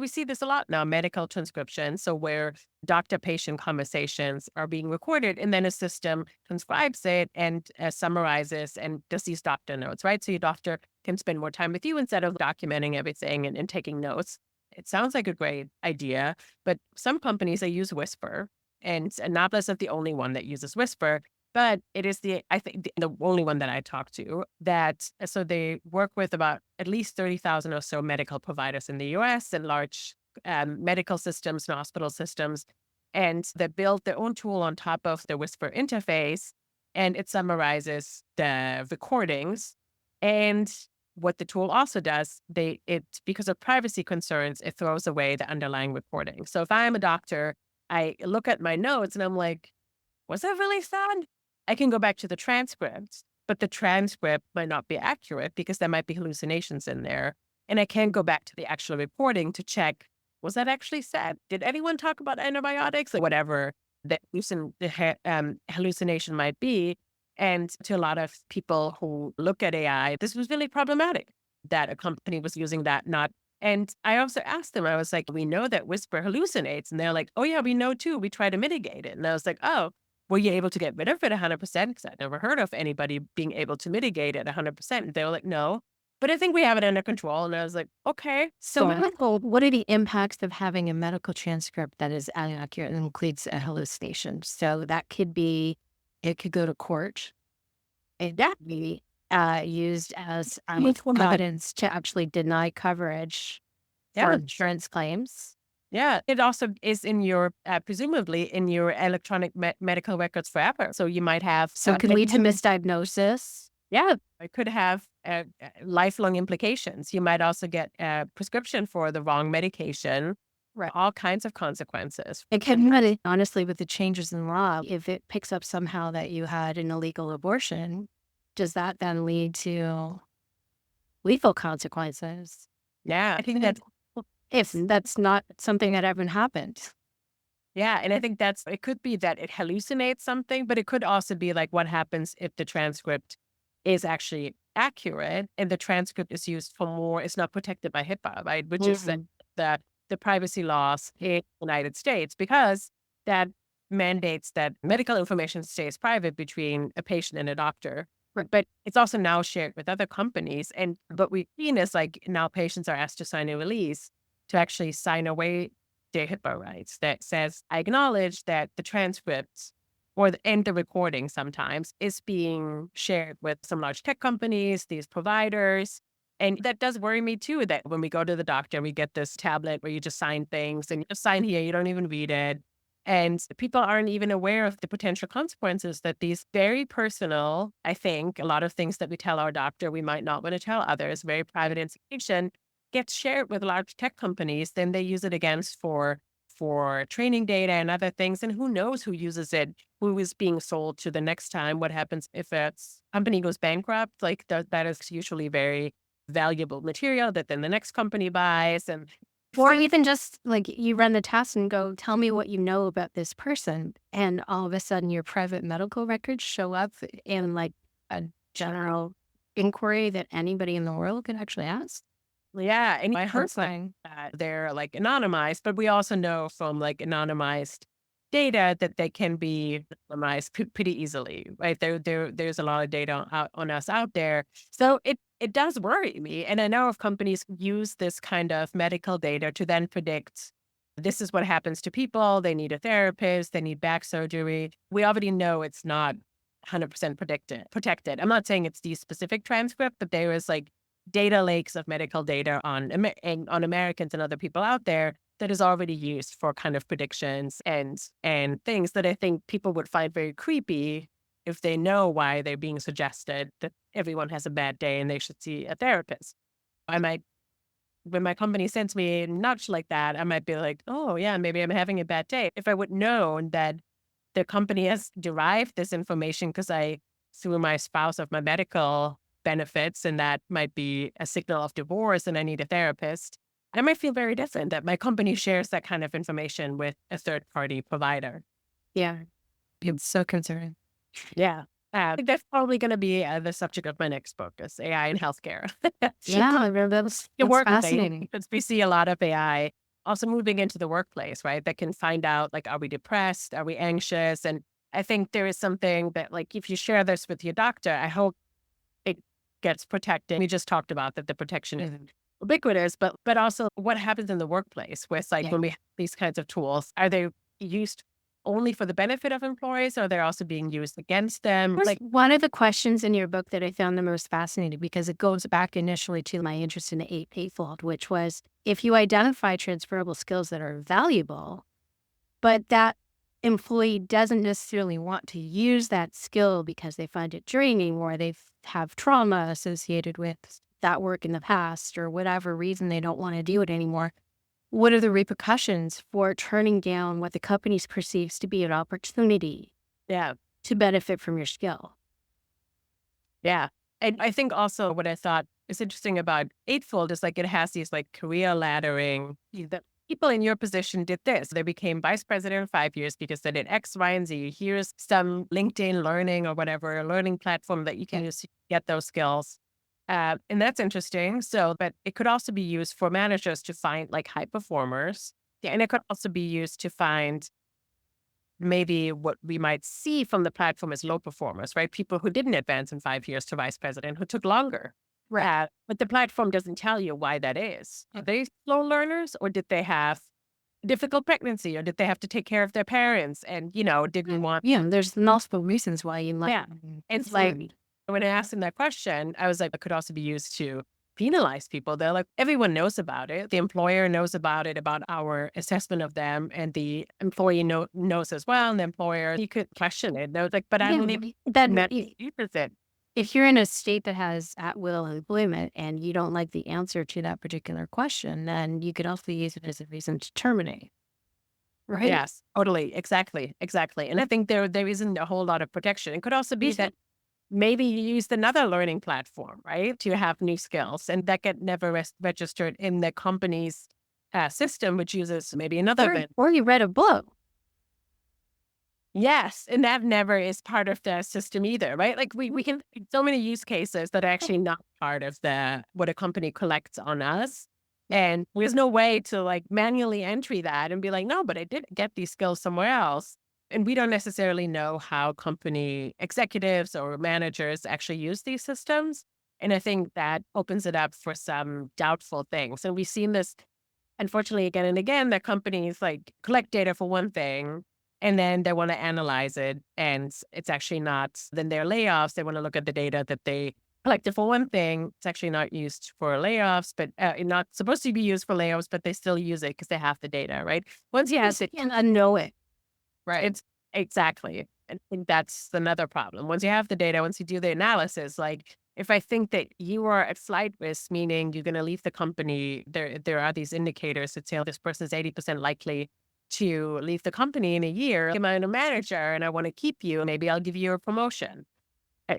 we see this a lot now, medical transcription. So where doctor-patient conversations are being recorded and then a system transcribes it and summarizes and does these doctor notes, right? So your doctor can spend more time with you instead of documenting everything and taking notes. it sounds like a great idea, but some companies, they use Whisper, and Annapolis is the only one that uses Whisper, but it is I think, the only one that I talked to that, so they work with about at least 30,000 or so medical providers in the US and large medical systems and hospital systems. And they built their own tool on top of the Whisper interface, and it summarizes the recordings. And what the tool also does, because of privacy concerns, it throws away the underlying recording. So if I'm a doctor, I look at my notes and I'm like, was that really sad? I can go back to the transcript, but the transcript might not be accurate because there might be hallucinations in there. And I can go back to the actual reporting to check, was that actually said? Did anyone talk about antibiotics or whatever the hallucination might be? And to a lot of people who look at AI, this was really problematic that a company was using that, not. And I also asked them, I was like, we know that Whisper hallucinates. And they're like, oh, yeah, we know too. We try to mitigate it. And I was like, oh, were you able to get rid of it 100%? Because I'd never heard of anybody being able to mitigate it 100%. And they were like, no, but I think we have it under control. And I was like, okay. So what are the impacts of having a medical transcript that is inaccurate and includes a hallucination? So that could be, it could go to court. It could be used as evidence to actually deny coverage for Yeah. insurance claims. Yeah. It also is in your, presumably in your electronic medical records forever. So you might have. So it could lead to misdiagnosis. Yeah. It could have lifelong implications. You might also get a prescription for the wrong medication. Right. All kinds of consequences. It can really, honestly, with the changes in law, if it picks up somehow that you had an illegal abortion, does that then lead to lethal consequences? Yeah. I think that. If that's not something that ever happened. Yeah. And I think it could be that it hallucinates something, but it could also be like what happens if the transcript is actually accurate and the transcript is used for more, it's not protected by HIPAA, right? Which is the privacy laws in the United States, because that mandates that medical information stays private between a patient and a doctor. Right. But it's also now shared with other companies. And what we've seen is like now patients are asked to sign a release to actually sign away their HIPAA rights that says, I acknowledge that the transcripts and the recording sometimes is being shared with some large tech companies, these providers. And that does worry me too, that when we go to the doctor, we get this tablet where you just sign things and you just sign here, you don't even read it. And people aren't even aware of the potential consequences that these very personal, I think, a lot of things that we tell our doctor, we might not want to tell others, very private information gets shared with large tech companies. Then they use it against for training data and other things. And who knows who uses it, who is being sold to the next time. What happens if a company goes bankrupt? Like that is usually very valuable material that then the next company buys. And or even just like you run the test and go, tell me what you know about this person. And all of a sudden your private medical records show up in like a general inquiry that anybody in the world could actually ask. Yeah. And I heard Something. that they're like anonymized, but we also know from like anonymized data that they can be anonymized pretty easily, right? There's a lot of data on us out there. So it does worry me. And I know if companies use this kind of medical data to then predict this is what happens to people, they need a therapist, they need back surgery. We already know it's not 100% protected. I'm not saying it's the specific transcript, but there is like data lakes of medical data on Americans and other people out there that is already used for kind of predictions and things that I think people would find very creepy if they know why they're being suggested that everyone has a bad day and they should see a therapist. When my company sends me a nudge like that, I might be like, oh yeah, maybe I'm having a bad day. If I would know that the company has derived this information because I through my spouse of my medical benefits, and that might be a signal of divorce and I need a therapist, I might feel very different that my company shares that kind of information with a third-party provider. Yeah. It's so concerning. Yeah. I think that's probably going to be the subject of my next book is AI in healthcare. Yeah, that's fascinating. Because we see a lot of AI also moving into the workplace, right? That can find out, like, are we depressed? Are we anxious? And I think there is something that, like, if you share this with your doctor, I hope it gets protected. We just talked about that the protection isn't ubiquitous, but also what happens in the workplace where it's like Yeah. when we have these kinds of tools, are they used only for the benefit of employees, or are they also being used against them? Here's Like, one of the questions in your book that I found the most fascinating because it goes back initially to my interest in the eight eightfold, which was if you identify transferable skills that are valuable, but that employee doesn't necessarily want to use that skill because they find it draining or they have trauma associated with that work in the past or whatever reason they don't want to do it anymore. What are the repercussions for turning down what the company perceives to be an opportunity yeah, to benefit from your skill? yeah. And I think also what I thought is interesting about Eightfold is like it has these like career laddering. The people in your position did this. They became vice president in 5 years because they did X, Y, and Z. Here's some LinkedIn learning or whatever, a learning platform that you can use to get those skills. And that's interesting. So, but it could also be used for managers to find like high performers. Yeah, and it could also be used to find maybe what we might see from the platform as low performers, right? People who didn't advance in 5 years to vice president, who took longer. Right. But the platform doesn't tell you why that is. Are they slow learners, or did they have difficult pregnancy, or did they have to take care of their parents and, didn't want. Yeah, there's multiple reasons why you Yeah. And so like when I asked him that question, I was like, it could also be used to penalize people. They're like, everyone knows about it. The employer knows about it, about our assessment of them, and the employee knows as well. And the employer, he could question it. They was like, but I yeah, don't even that met it. if you're in a state that has at will employment and you don't like the answer to that particular question, then you could also use it as a reason to terminate. Right. Yes, totally. Exactly. Exactly. And I think there isn't a whole lot of protection. It could also be that maybe you used another learning platform, right, to have new skills, and that get never registered in the company's system, which uses maybe another vendor. Or you read a book. Yes, and that never is part of the system either, right? Like we can so many use cases that are actually not part of the what a company collects on us. And there's no way to like manually entry that and be like, no, but I did get these skills somewhere else. And we don't necessarily know how company executives or managers actually use these systems. And I think that opens it up for some doubtful things. And we've seen this, unfortunately, again and again, that companies like collect data for one thing and then they want to analyze it. And it's actually not, then their layoffs, they want to look at the data that they collected for one thing. It's actually not used for layoffs, but not supposed to be used for layoffs, but they still use it because they have the data, right? Once you use it, And unknow it. Right. it's exactly. And I think that's another problem. Once you have the data, once you do the analysis, like if I think that you are at flight risk, meaning you're going to leave the company, there are these indicators that say this person is 80% likely to leave the company in a year. I'm a manager and I want to keep you. Maybe I'll give you a promotion.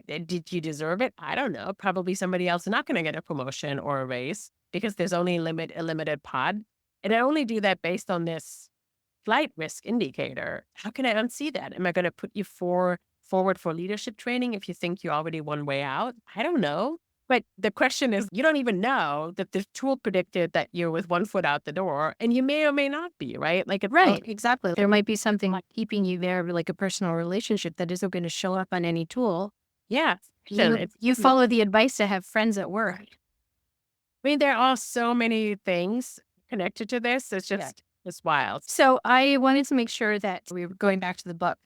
Did you deserve it? I don't know. Probably somebody else is not going to get a promotion or a raise because there's only a limited pod. And I only do that based on this flight risk indicator. How can I unsee that? Am I going to put you forward for leadership training if you think you're already one way out? I don't know. But the question is, you don't even know that the tool predicted that you're with one foot out the door, and you may or may not be, right? Like, Right. Exactly. There might be something like keeping you there, like a personal relationship that isn't going to show up on any tool. yeah. You follow the advice to have friends at work. I mean, there are so many things connected to this. It's just, it's wild. So I wanted to make sure that we were going back to the book.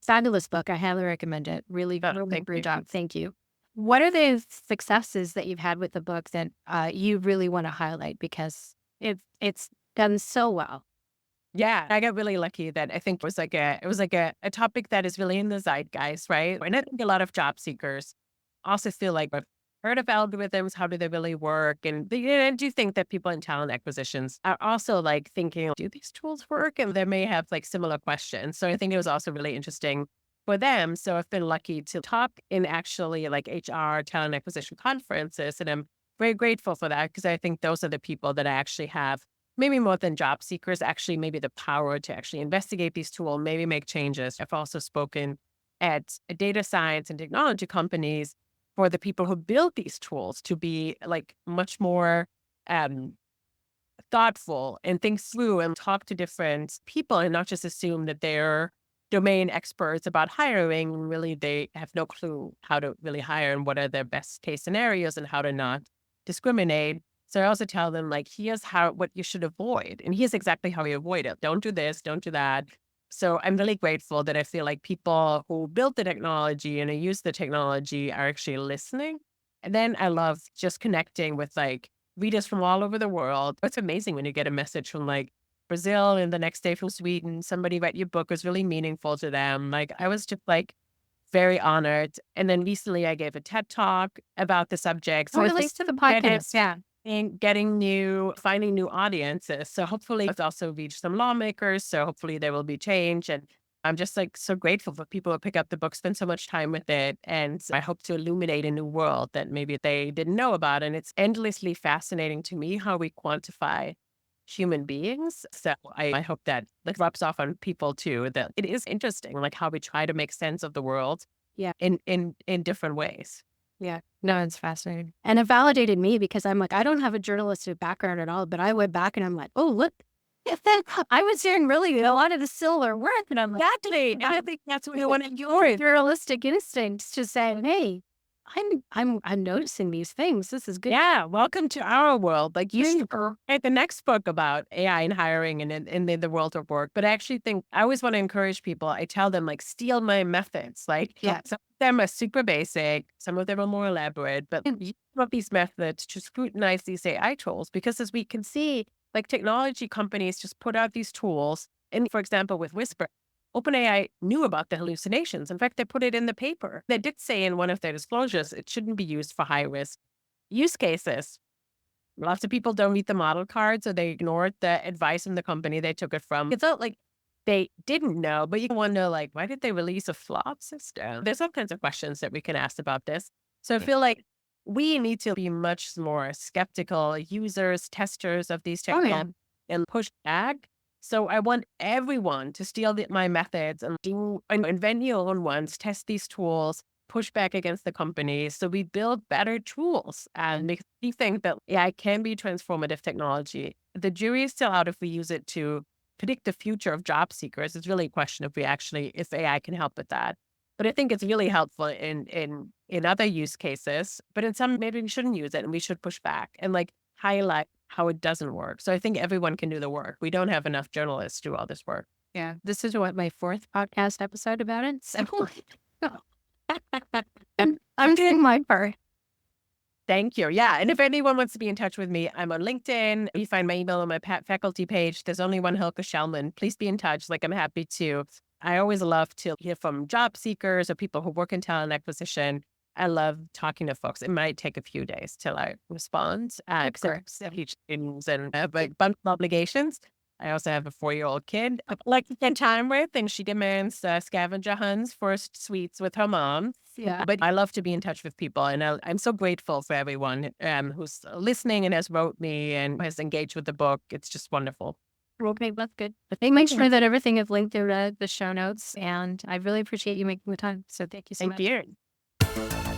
Fabulous book. I highly recommend it. Really, really great job. Thank you. What are the successes that you've had with the book that you really want to highlight because it's done so well? Yeah, I got really lucky that I think it was like a topic that is really in the zeitgeist, right? And I think a lot of job seekers also feel like I've heard of algorithms, how do they really work? And I do think that people in talent acquisitions are also like thinking, do these tools work? And they may have like similar questions. So I think it was also really interesting for them. So I've been lucky to talk in actually like HR talent acquisition conferences. And I'm very grateful for that because I think those are the people that I actually have maybe more than job seekers, actually maybe the power to actually investigate these tools, maybe make changes. I've also spoken at data science and technology companies for the people who build these tools to be like much more thoughtful and think through and talk to different people and not just assume that they're domain experts about hiring. Really, they have no clue how to really hire and what are their best case scenarios and how to not discriminate. So I also tell them like, here's what you should avoid. And here's exactly how you avoid it. Don't do this, don't do that. So I'm really grateful that I feel like people who built the technology and use the technology are actually listening. And then I love just connecting with like readers from all over the world. It's amazing when you get a message from like Brazil and the next day from Sweden. Somebody read your book, was really meaningful to them. Like I was just like very honored. And then recently I gave a TED talk about the subject. Oh, So I it think links to the that podcast. is Yeah. and finding new audiences. So hopefully it's also reached some lawmakers. So hopefully there will be change. And I'm just like so grateful for people who pick up the book, spend so much time with it. And I hope to illuminate a new world that maybe they didn't know about. And it's endlessly fascinating to me how we quantify human beings. So I hope that rubs off on people too, that it is interesting, like how we try to make sense of the world Yeah. in different ways. Yeah. No, it's fascinating. And it validated me because I'm like, I don't have a journalistic background at all, but I went back and I'm like, oh, look, if that, I was hearing really a lot of the similar work. And I'm like, Exactly. I think that's what we want to your journalistic instincts to say, hey, I'm noticing these things. This is good. Yeah, welcome to our world. Like you should Super. write the next book about AI and hiring and in the world of work. But I actually think I always want to encourage people. I tell them like steal my methods. Like Yeah. some of them are super basic, some of them are more elaborate, but use some of these methods to scrutinize these AI tools because as we can see, like technology companies just put out these tools. And for example, with Whisper, OpenAI knew about the hallucinations. In fact, they put it in the paper. They did say in one of their disclosures, it shouldn't be used for high risk use cases. Lots of people don't read the model cards or they ignored the advice from the company they took it from. It's not like they didn't know, but you wonder like, why did they release a flawed system? There's all kinds of questions that we can ask about this. So I feel like we need to be much more skeptical users, testers of these Oh, yeah. technologies and push back. So I want everyone to steal my methods and invent your own ones, test these tools, push back against the companies. So we build better tools. And because we think that AI can be transformative technology. The jury is still out if we use it to predict the future of job seekers. It's really a question if AI can help with that. But I think it's really helpful in other use cases. But in some, maybe we shouldn't use it and we should push back and like highlight how it doesn't work. So I think everyone can do the work. We don't have enough journalists to do all this work. Yeah. This is my 4th podcast episode about it. So I'm doing my part. Thank you. Yeah. And if anyone wants to be in touch with me, I'm on LinkedIn. You find my email on my faculty page. There's only one Hilke Schellman. Please be in touch. Like I'm happy to. I always love to hear from job seekers or people who work in talent acquisition. I love talking to folks. It might take a few days till I respond, because I teach students and I have a bunch of obligations. I also have a 4-year-old kid I like to spend time with, and she demands scavenger hunts for sweets with her mom. Yeah. But I love to be in touch with people, and I'm so grateful for everyone who's listening and has wrote me and has engaged with the book. It's just wonderful. Okay, that's good. But they make sure that everything is linked in the show notes, and I really appreciate you making the time. So thank you so much. Thank you.